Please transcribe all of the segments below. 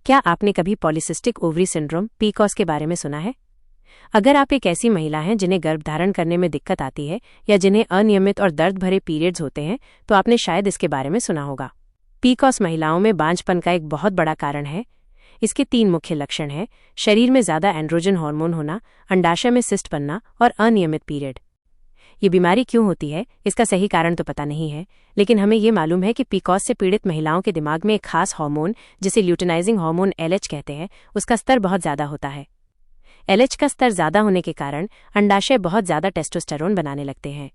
क्या आपने कभी पॉलीसिस्टिक ओवरी सिंड्रोम पीसीओएस के बारे में सुना है? अगर आप एक ऐसी महिला हैं जिन्हें गर्भधारण करने में दिक्कत आती है या जिन्हें अनियमित और दर्द भरे पीरियड्स होते हैं, तो आपने शायद इसके बारे में सुना होगा। पीसीओएस महिलाओं में बांझपन का एक बहुत बड़ा कारण है। इसके 3 मुख्य लक्षण हैं: शरीर में ज्यादा एंड्रोजन हार्मोन होना, अंडाशय में सिस्ट बनना और अनियमित पीरियड। ये बीमारी क्यों होती है, इसका सही कारण तो पता नहीं है, लेकिन हमें ये मालूम है कि पीसीओएस से पीड़ित महिलाओं के दिमाग में एक खास हार्मोन, जिसे ल्यूटिनाइजिंग हार्मोन LH कहते हैं, उसका स्तर बहुत ज्यादा होता है। LH का स्तर ज्यादा होने के कारण अंडाशय बहुत ज्यादा टेस्टोस्टेरोन बनाने लगते हैं।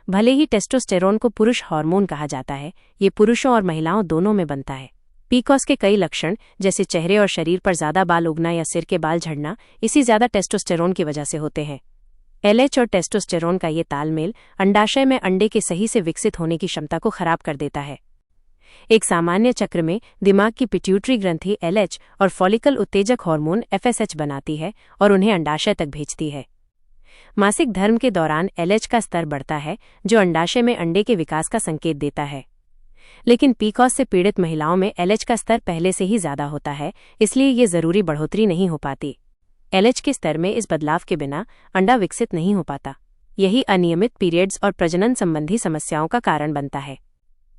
भले ही टेस्टोस्टेरोन को पुरुष हार्मोन कहा जाता है, ये पुरुषों और महिलाओं दोनों में बनता है। पीसीओएस के कई लक्षण, जैसे चेहरे और शरीर पर ज्यादा बाल उगना या सिर के बाल झड़ना, इसी ज्यादा टेस्टोस्टेरोन की वजह से होते हैं। LH और टेस्टोस्टेरोन का ये तालमेल अंडाशय में अंडे के सही से विकसित होने की क्षमता को खराब कर देता है। एक सामान्य चक्र में दिमाग की पिट्यूटरी ग्रंथि LH और फॉलिकल उत्तेजक हार्मोन FSH बनाती है और उन्हें अंडाशय तक भेजती है। मासिक धर्म के दौरान LH का स्तर बढ़ता है, जो अंडाशय में अंडे के विकास का संकेत देता है। लेकिन पीसीओएस से पीड़ित महिलाओं में LH का स्तर पहले से ही ज्यादा होता है, इसलिए ये जरूरी बढ़ोतरी नहीं हो पाती। LH के स्तर में इस बदलाव के बिना अंडा विकसित नहीं हो पाता। यही अनियमित पीरियड्स और प्रजनन संबंधी समस्याओं का कारण बनता है।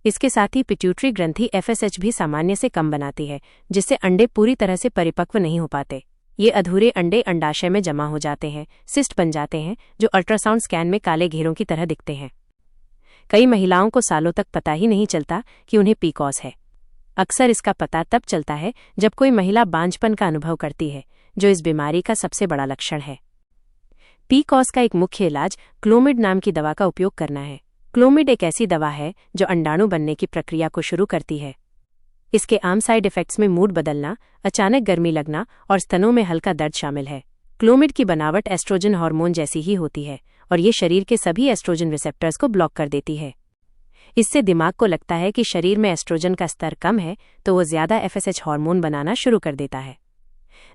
इसके साथ ही पिट्यूटरी ग्रंथि FSH भी सामान्य से कम बनाती है, जिससे अंडे पूरी तरह से परिपक्व नहीं हो पाते। ये अधूरे अंडे अंडाशय में जमा हो जाते हैं, सिस्ट बन जाते हैं, जो अल्ट्रासाउंड स्कैन में काले घेरों की तरह दिखते हैं। कई महिलाओं को सालों तक पता ही नहीं चलता कि उन्हें पीसीओएस है। अक्सर इसका पता तब चलता है जब कोई महिला बांझपन का अनुभव करती है, जो इस बीमारी का सबसे बड़ा लक्षण है। पीसीओएस का एक मुख्य इलाज क्लोमिड नाम की दवा का उपयोग करना है। क्लोमिड एक ऐसी दवा है जो अंडाणु बनने की प्रक्रिया को शुरू करती है। इसके आम साइड इफेक्ट्स में मूड बदलना, अचानक गर्मी लगना और स्तनों में हल्का दर्द शामिल है। क्लोमिड की बनावट एस्ट्रोजन हार्मोन जैसी ही होती है और ये शरीर के सभी एस्ट्रोजन रिसेप्टर्स को ब्लॉक कर देती है। इससे दिमाग को लगता है कि शरीर में एस्ट्रोजन का स्तर कम है, तो वो ज्यादा FSH हार्मोन बनाना शुरू कर देता है।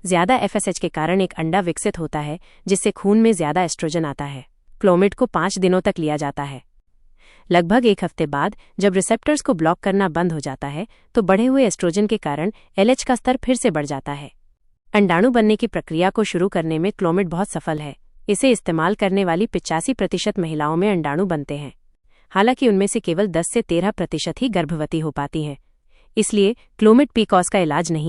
ज्यादा FSH के कारण एक अंडा विकसित होता है, जिससे खून में ज्यादा एस्ट्रोजन आता है। क्लोमिड को 5 दिनों तक लिया जाता है। लगभग 1 हफ्ते बाद जब रिसेप्टर्स को ब्लॉक करना बंद हो जाता है, तो बढ़े हुए एस्ट्रोजन के कारण LH का स्तर फिर से बढ़ जाता है। अंडाणु बनने की प्रक्रिया को शुरू करने में क्लोमिड बहुत सफल है। इसे इस्तेमाल करने वाली 85% महिलाओं में अंडाणु बनते हैं। हालांकि उनमें से केवल 10 से 13% ही गर्भवती हो पाती हैं। इसलिए क्लोमिड पीसीओएस का इलाज नहीं